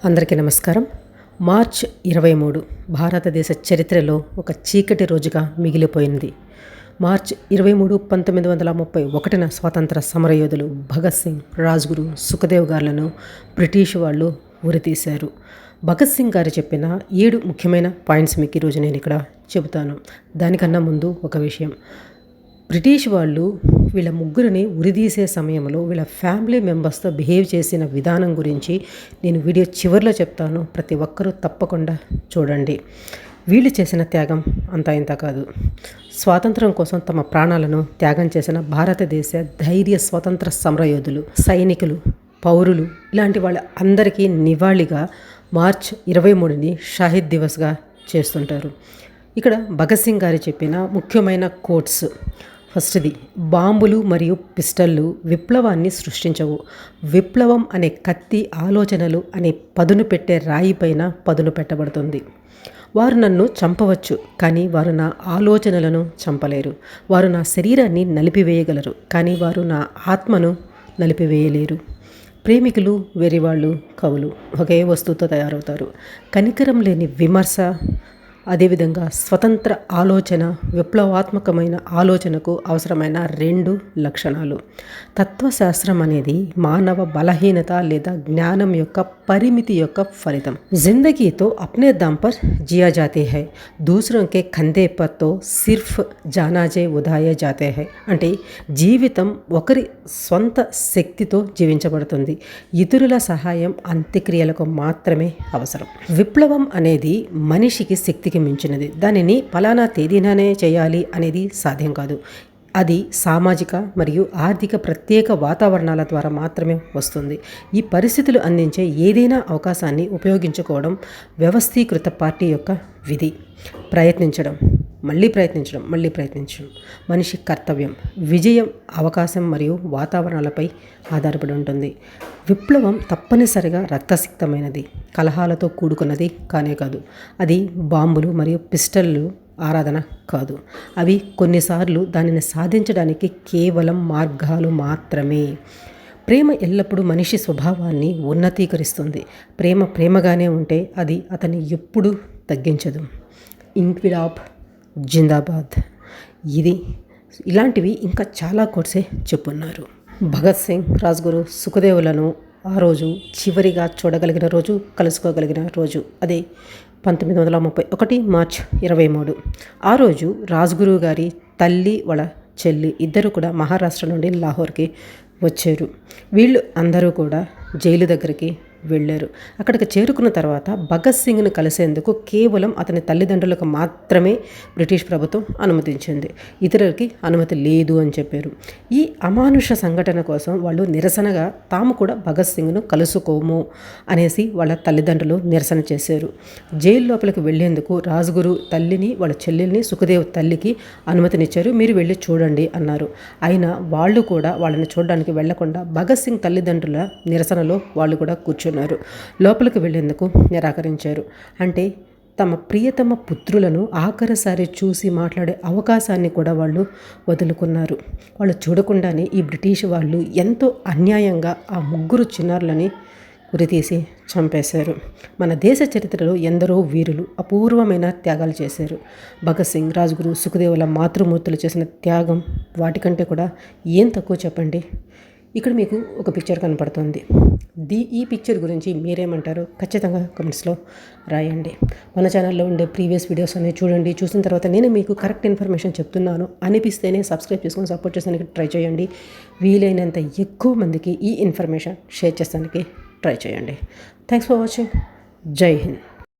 అందరికీ నమస్కారం. మార్చ్ 23 భారతదేశ చరిత్రలో ఒక చీకటి రోజుగా మిగిలిపోయింది. మార్చ్ 23, 1931 స్వాతంత్ర సమరయోధులు భగత్ సింగ్, రాజ్గురు, సుఖదేవ్ గారులను బ్రిటిష్ వాళ్ళు ఉరితీశారు. భగత్ సింగ్ గారు చెప్పిన 7 ముఖ్యమైన పాయింట్స్ మీకు ఈరోజు నేను ఇక్కడ చెబుతాను. దానికన్నా ముందు ఒక విషయం, బ్రిటిష్ వాళ్ళు వీళ్ళ ముగ్గురిని ఉరిదీసే సమయంలో వీళ్ళ ఫ్యామిలీ మెంబర్స్తో బిహేవ్ చేసిన విధానం గురించి నేను వీడియో చివరిలో చెప్తాను. ప్రతి ఒక్కరూ తప్పకుండా చూడండి. వీళ్ళు చేసిన త్యాగం అంతా ఇంత కాదు. స్వాతంత్రం కోసం తమ ప్రాణాలను త్యాగం చేసిన భారతదేశ ధైర్య స్వతంత్ర సమరయోధులు, సైనికులు, పౌరులు ఇలాంటి వాళ్ళ అందరికీ నివాళిగా మార్చ్ 23ని షాహిద్ దివస్గా చేస్తుంటారు. ఇక్కడ భగత్ సింగ్ గారు చెప్పిన ముఖ్యమైన కోట్స్. ఫస్ట్ది, బాంబులు మరియు పిస్టళ్ళు విప్లవాన్ని సృష్టించవు. విప్లవం అనే కత్తి ఆలోచనలు అనే పదును పెట్టే రాయి పైన పదును పెట్టబడుతుంది. వారు నన్ను చంపవచ్చు, కానీ వారు నా ఆలోచనలను చంపలేరు. వారు నా శరీరాన్ని నలిపివేయగలరు, కానీ వారు నా ఆత్మను నలిపివేయలేరు. ప్రేమికులు, వెరివాళ్ళు, కవులు ఒకే వస్తువుతో తయారవుతారు. కనికరం లేని విమర్శ, అదేవిధంగా స్వతంత్ర ఆలోచన, విప్లవాత్మకమైన ఆలోచనకు అవసరమైన 2 లక్షణాలు. తత్వశాస్త్రం అనేది మానవ బలహీనత లేదా జ్ఞానం యొక్క పరిమితి యొక్క ఫలితం. జిందగీతో అప్నే దమ్ పర్ జియా జాతే హై, దూసరోं के కంధే పర్ తో సిర్ఫ్ జానాజే ఉదాయే జాతే హై. అంటే జీవితం ఒకరి స్వంత శక్తితో జీవించబడుతుంది. ఇతరుల సహాయం అంత్యక్రియలకు మాత్రమే అవసరం. విప్లవం అనేది మనిషికి శక్తికి మించినది. దానిని ఫలానా తేదీనానే చేయాలి అనేది సాధ్యం కాదు. అది సామాజిక మరియు ఆర్థిక ప్రత్యేక వాతావరణాల ద్వారా మాత్రమే వస్తుంది. ఈ పరిస్థితులు అందించే ఏదైనా అవకాశాన్ని ఉపయోగించుకోవడం వ్యవస్థీకృత పార్టీ యొక్క విధి. ప్రయత్నించడం, మళ్ళీ ప్రయత్నించడం మనిషి కర్తవ్యం. విజయం అవకాశం మరియు వాతావరణాలపై ఆధారపడి ఉంటుంది. విప్లవం తప్పనిసరిగా రక్తసిక్తమైనది, కలహాలతో కూడుకున్నది కానే కాదు. అది బాంబులు మరియు పిస్టళ్ళు ఆరాధన కాదు. అవి కొన్నిసార్లు దానిని సాధించడానికి కేవలం మార్గాలు మాత్రమే. ప్రేమ ఎల్లప్పుడూ మనిషి స్వభావాన్ని ఉన్నతీకరిస్తుంది. ప్రేమగానే ఉంటే అది అతన్ని ఎప్పుడూ తగ్గించదు. ఇంక్విలాబ్ జిందాబాద్. ఇలాంటివి ఇంకా చాలా కోట్సే చెప్పున్నారు. భగత్ సింగ్, రాజ్గురు, సుఖదేవులను ఆ రోజు చివరిగా చూడగలిగిన రోజు, కలుసుకోగలిగిన రోజు అదే 1931 మార్చ్ 23. ఆ రోజు రాజ్గురు గారి తల్లి, వాళ్ళ చెల్లి ఇద్దరు కూడా మహారాష్ట్ర నుండి లాహోర్కి వచ్చారు. వీళ్ళు అందరూ కూడా జైలు దగ్గరికి వెళ్ళారు. అక్కడికి చేరుకున్న తర్వాత భగత్ సింగ్ను కలిసేందుకు కేవలం అతని తల్లిదండ్రులకు మాత్రమే బ్రిటిష్ ప్రభుత్వం అనుమతించింది. ఇతరులకి అనుమతి లేదు అని చెప్పారు. ఈ అమానుష సంఘటన కోసం వాళ్ళు నిరసనగా తాము కూడా భగత్ సింగ్ను కలుసుకోము అనేసి వాళ్ళ తల్లిదండ్రులు నిరసన చేశారు. జైలు లోపలికి వెళ్లేందుకు రాజ్గురు తల్లిని, వాళ్ళ చెల్లెల్ని, సుఖదేవ్ తల్లికి అనుమతినిచ్చారు. మీరు వెళ్ళి చూడండి అన్నారు. అయినా వాళ్ళు కూడా వాళ్ళని చూడడానికి వెళ్లకుండా భగత్ సింగ్ తల్లిదండ్రుల నిరసనలో వాళ్ళు కూడా కూర్చున్నారు. లోపలికి వెళ్లేందుకు నిరాకరించారు. అంటే తమ ప్రియతమ పుత్రులను ఆఖరిసారి చూసి మాట్లాడే అవకాశాన్ని కూడా వాళ్ళు వదులుకున్నారు. వాళ్ళు చూడకుండానే ఈ బ్రిటిష్ వాళ్ళు ఎంతో అన్యాయంగా ఆ 3 చిన్నారులని ఉరితీసి చంపేశారు. మన దేశ చరిత్రలో ఎందరో వీరులు అపూర్వమైన త్యాగాలు చేశారు. భగత్ సింగ్, రాజ్గురు, సుఖదేవుల మాతృమూర్తులు చేసిన త్యాగం వాటికంటే కూడా ఏం తక్కువ చెప్పండి. ఇక్కడ మీకు ఒక పిక్చర్ కనపడుతుంది. ఈ పిక్చర్ గురించి మీరేమంటారో ఖచ్చితంగా కమెంట్స్లో రాయండి. మన ఛానల్లో ఉండే ప్రీవియస్ వీడియోస్ అన్ని చూడండి. చూసిన తర్వాత నేను మీకు కరెక్ట్ ఇన్ఫర్మేషన్ చెప్తున్నాను అనిపిస్తేనే సబ్స్క్రైబ్ చేసుకొని సపోర్ట్ చేసేందుకు ట్రై చేయండి. వీలైనంత ఎక్కువ మందికి ఈ ఇన్ఫర్మేషన్ షేర్ చేసేందుకు ట్రై చేయండి. Thanks for watching. జై హింద్.